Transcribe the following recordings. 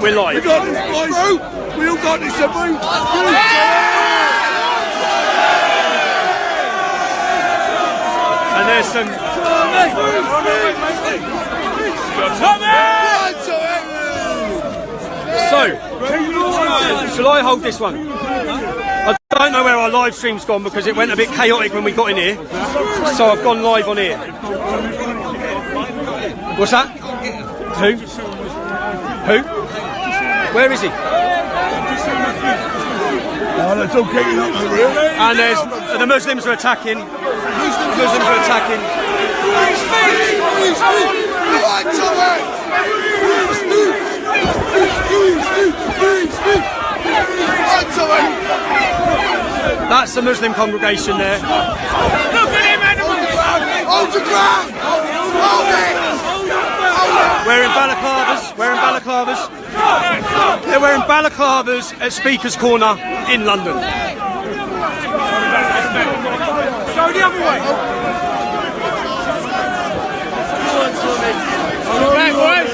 We're live. We got this, boys. We all got this, have we? And there's some... So, shall I hold this one? I don't know where our live stream's gone because it went a bit chaotic when we got in here. So I've gone live on here. What's that? Who? Who? Where is he? Oh, that's all kicking up, really. And there's the Muslims are attacking. Muslims are attacking. That's the Muslim congregation there. Look at him, animals! Hold your ground! Hold it! Wearing balaclavas. Wearing balaclavas. They're wearing balaclavas at Speaker's Corner in London. Go the other way. All right, boys.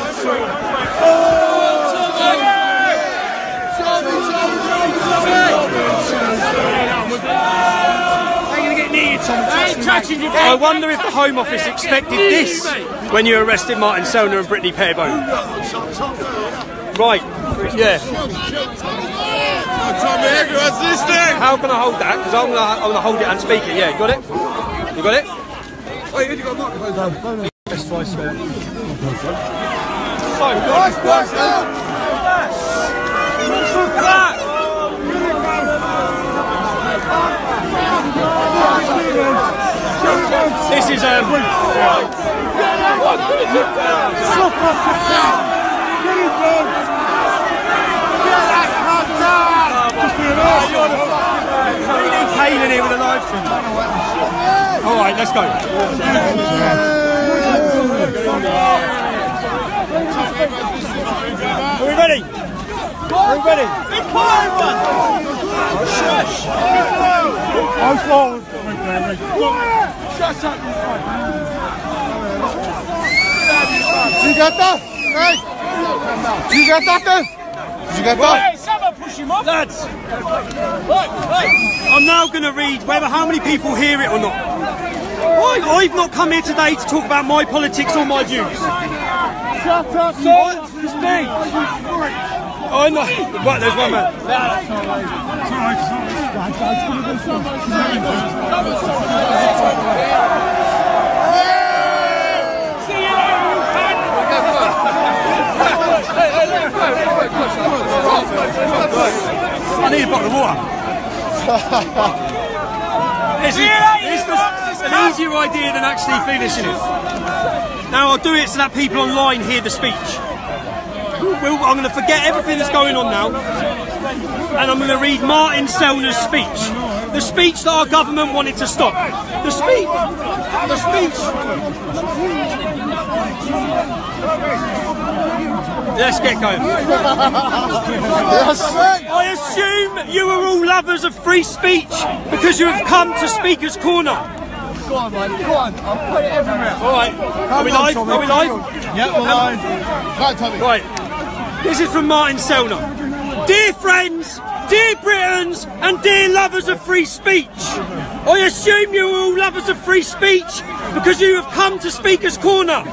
I wonder if the Home Office expected this when you arrested Martin Sellner and Brittany Peerbone. Right, yeah. How can I hold that? Because I'm gonna hold it and speak it. Yeah, you got it? You got it? Wait, you got a microphone. Best vice there. This is Kane in here with a live stream. All right, let's go. Are we ready? Are we ready? Be quiet, man! Shush! I'm forward. Shut up! You got that? Hey! You got that then? You got that? Hey, someone push him off! Lads! I'm now going to read whether how many people hear it or not. I've not come here today to talk about my politics or my views. Shut up, son! It's me! I know. Right, there's one man. I need a bottle of water. It's an easier idea than actually finishing it. Now I'll do it so that people online hear the speech. I'm going to forget everything that's going on now, and I'm going to read Martin Sellner's speech. The speech that our government wanted to stop. The speech. Let's get going. I assume you are all lovers of free speech because you have come to Speaker's Corner. Go on, man. Go on. I'll put it everywhere. All right. Are we live? Are we live? Yeah, we're live. Right, Tommy. Right. This is from Martin Sellner. Dear friends, dear Britons, and dear lovers of free speech. I assume you are all lovers of free speech because you have come to Speaker's Corner.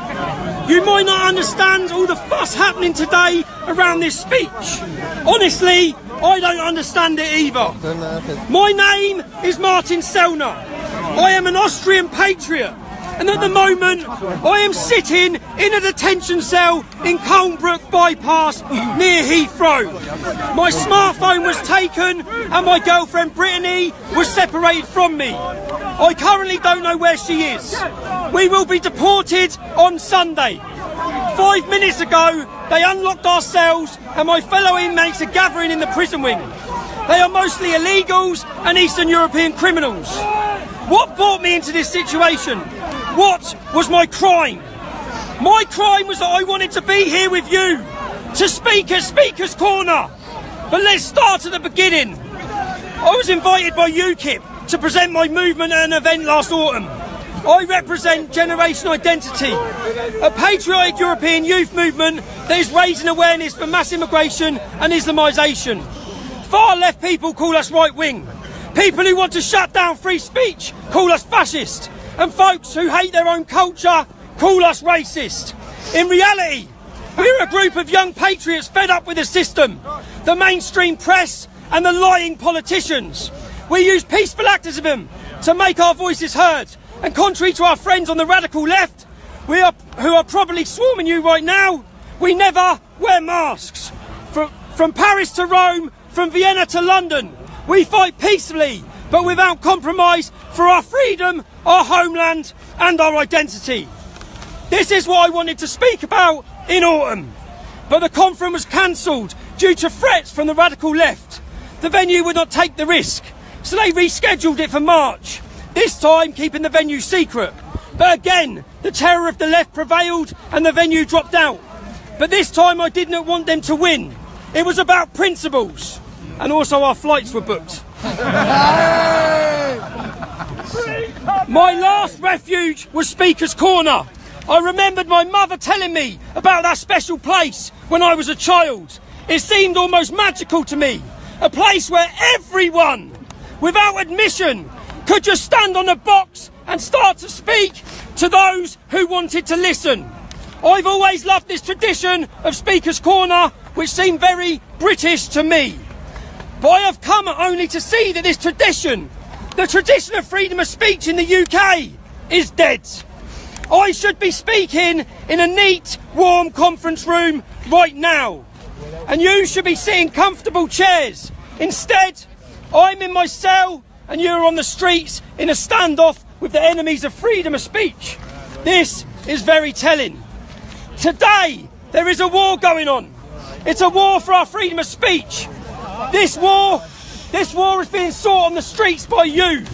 You might not understand all the fuss happening today around this speech. Honestly, I don't understand it either. My name is Martin Sellner. I am an Austrian patriot, and at the moment I am sitting in a detention cell in Colnbrook Bypass near Heathrow. My smartphone was taken and my girlfriend Brittany was separated from me. I currently don't know where she is. We will be deported on Sunday. 5 minutes ago they unlocked our cells and my fellow inmates are gathering in the prison wing. They are mostly illegals and Eastern European criminals. What brought me into this situation? What was my crime? My crime was that I wanted to be here with you, to speak at Speaker's Corner. But let's start at the beginning. I was invited by UKIP to present my movement at an event last autumn. I represent Generation Identity, a patriotic European youth movement that is raising awareness for mass immigration and Islamisation. Far left people call us right wing. People who want to shut down free speech call us fascist. And folks who hate their own culture call us racist. In reality, we're a group of young patriots fed up with the system, the mainstream press and the lying politicians. We use peaceful activism to make our voices heard. And contrary to our friends on the radical left, who are probably swarming you right now, we never wear masks. From Paris to Rome, from Vienna to London, we fight peacefully, but without compromise for our freedom, our homeland and our identity. This is what I wanted to speak about in autumn, but the conference was cancelled due to threats from the radical left. The venue would not take the risk, so they rescheduled it for March, this time keeping the venue secret. But again, the terror of the left prevailed and the venue dropped out. But this time I did not want them to win. It was about principles. And also our flights were booked. My last refuge was Speaker's Corner. I remembered my mother telling me about that special place when I was a child. It seemed almost magical to me. A place where everyone, without admission, could just stand on a box and start to speak to those who wanted to listen. I've always loved this tradition of Speaker's Corner, which seemed very British to me. But I have come only to see that this tradition, the tradition of freedom of speech in the UK, is dead. I should be speaking in a neat, warm conference room right now. And you should be sitting comfortable chairs. Instead, I'm in my cell and you're on the streets in a standoff with the enemies of freedom of speech. This is very telling. Today, there is a war going on. It's a war for our freedom of speech. This war is being sought on the streets by you.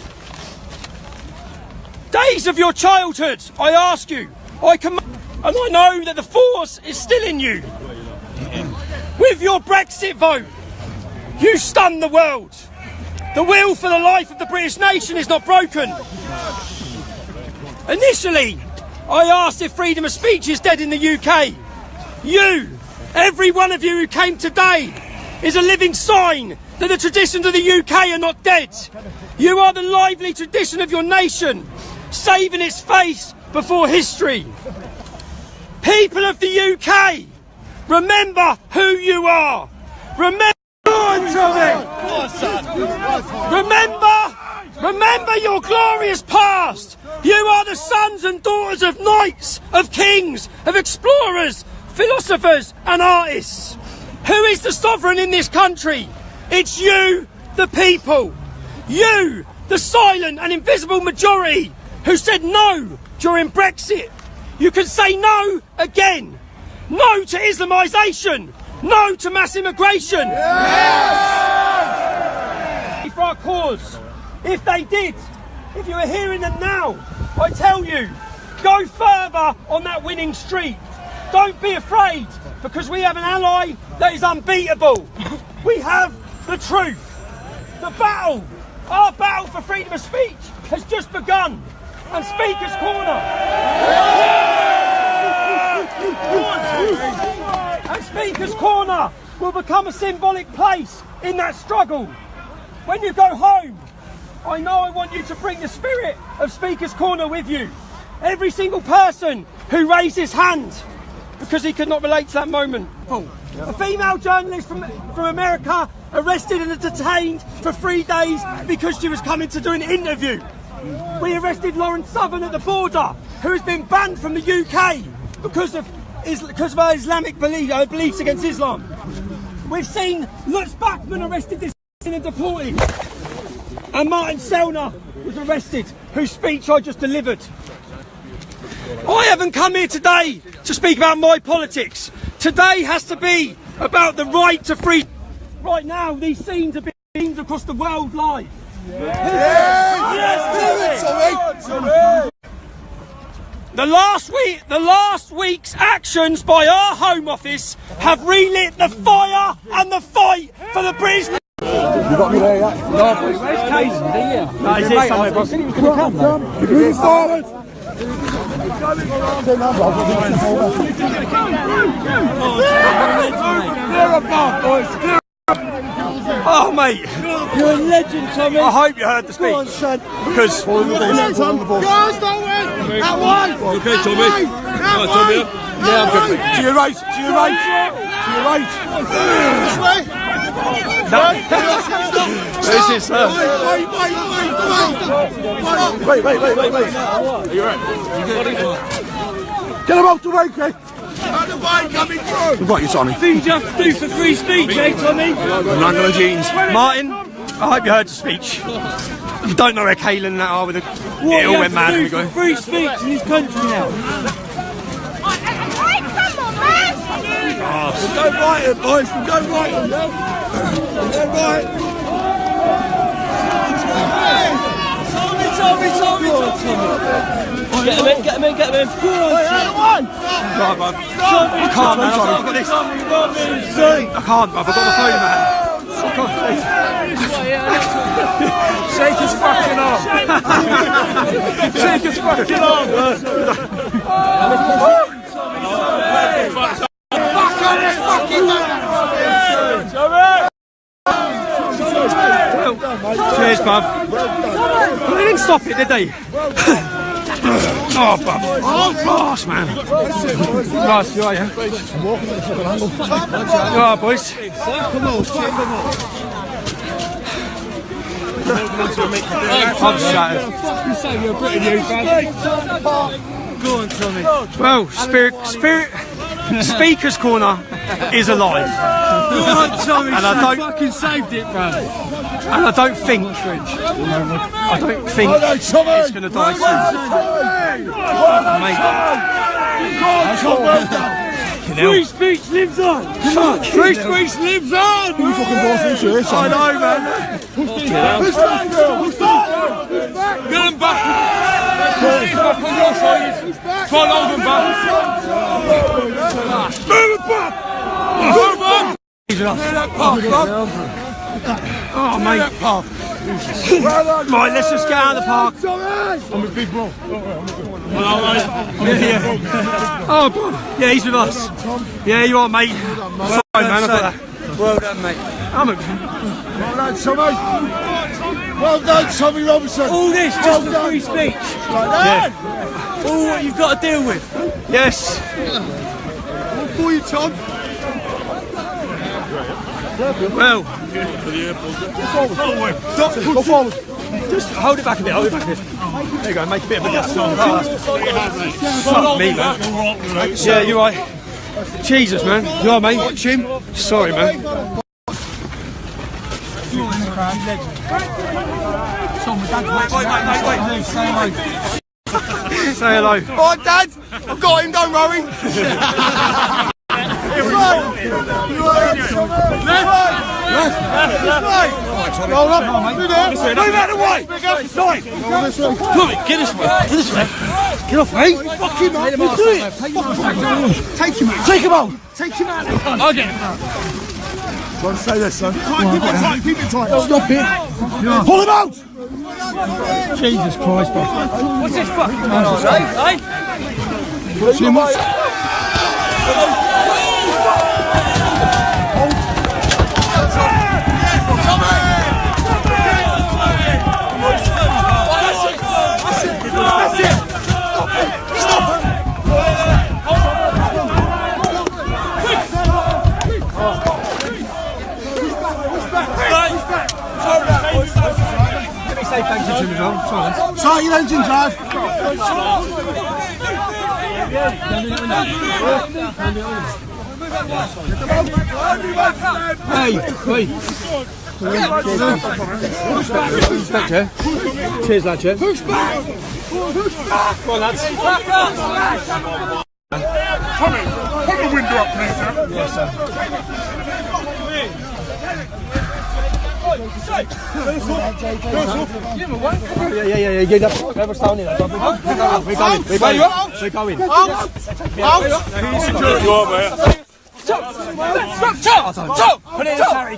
Days of your childhood, I ask you, and I know that the force is still in you. With your Brexit vote, you stunned the world. The will for the life of the British nation is not broken. Initially, I asked if freedom of speech is dead in the UK. You, every one of you who came today, is a living sign that the traditions of the UK are not dead. You are the lively tradition of your nation, saving its face before history. People of the UK, remember who you are. Remember your glorious past. You are the sons and daughters of knights, of kings, of explorers, philosophers and artists. Who is the sovereign in this country? It's you, the people. You, the silent and invisible majority who said no during Brexit. You can say no again. No to Islamisation. No to mass immigration. Yes! For our cause. If they did, if you were hearing them now, I tell you, go further on that winning streak. Don't be afraid, because we have an ally that is unbeatable. We have the truth. The battle, our battle for freedom of speech has just begun. And Speaker's Corner. And Speaker's Corner will become a symbolic place in that struggle. When you go home, I know I want you to bring the spirit of Speaker's Corner with you. Every single person who raised his hand because he could not relate to that moment. A female journalist from America arrested and detained for 3 days because she was coming to do an interview. We arrested Lauren Southern at the border, who has been banned from the UK because of her Islamic beliefs against Islam. We've seen Lutz Bachmann arrested this and deported. And Martin Sellner was arrested, whose speech I just delivered. I haven't come here today to speak about my politics. Today has to be about the right to free. Right now, these scenes are being streamed across the world live. The last week's actions by our Home Office have relit the fire and the fight for the British. You got me there, yeah? No, Where's Casey? No, he's here somewhere, boss. Move forward. Oh, mate. You're a legend, Tommy. I hope you heard the speech. Go on, son. Because... Guys, don't win. That one. Okay, Tommy. Right, Tommy. Yeah, I'm good. To your right. To your right. To your right. This way. This is... Wait. Are you right? Get him out the way, Craig. Out the way, coming through. We've got you, Tommy. Things you have to do for free speech, eh, Tommy? Wrangler jeans. Martin, I hope you heard the speech. You don't know where Kaylan and that are with the... What It all you went have mad to when we do go. for free speech in this country now? We'll go right, boys. We'll go right. We'll go right. Tommy. Get him in. Go on, Right, bud. I can't, man. I've got this. I can't, bud. I've got the phone, man. Shake his fucking arm. Shake his fucking arm. Cheers, bub. They didn't stop it, did they? Oh, bub. Oh, gosh, man. Nice, you are, yeah? You are, boys. I'm shattered. Go on, Tommy. Well, Speaker's Corner is alive. Go on, Tommy. And I don't- fucking saved it, bro. And I don't think it's going to die soon. Mate. Free speech lives on. Come on. Free speech lives on. You fucking boss into this. I know, man. Get him back. He's back on your side. Try and hold him back. Move it back. Move on. Oh, mate. Right, let's just get out of the park. I'm a big bro. Oh, bro. Yeah, he's with us. Yeah, you are, mate. Sorry, man. I've got that. Well done, mate. I'm a... Well done, Tommy. Well done, Tommy Robinson. All this just for free speech. Yeah. All what you've got to deal with. Yes. All for you, Tom. Well, Go forward. just hold it back a bit. Hold it back a bit. There you go. Make a bit of a gas. Fuck me, man. Yeah, you're right. Jesus, man. You are, mate. Watch him. Sorry, man. Say hello. All right, Dad. I've got him. Don't worry. Roll up. Move out of the way. Come on, get this way. Get this way. Get off, mate. Fuck him out. Do it. Take him out. Take him out. Take him out. I'll get him. Don't say this, son. Keep it tight. Keep it tight. Stop it. Pull him out. Jesus Christ, bro. What's this fucking nonsense, eh? Too much. Start your engine drive. Hey, Respect, yeah? Cheers, lads, yeah? Push back. Come on, lads. Tommy, put the window up, please, sir. Yes, sir. Yeah. Get up. Never stand in. We're going. Security over here. Put it in the carry.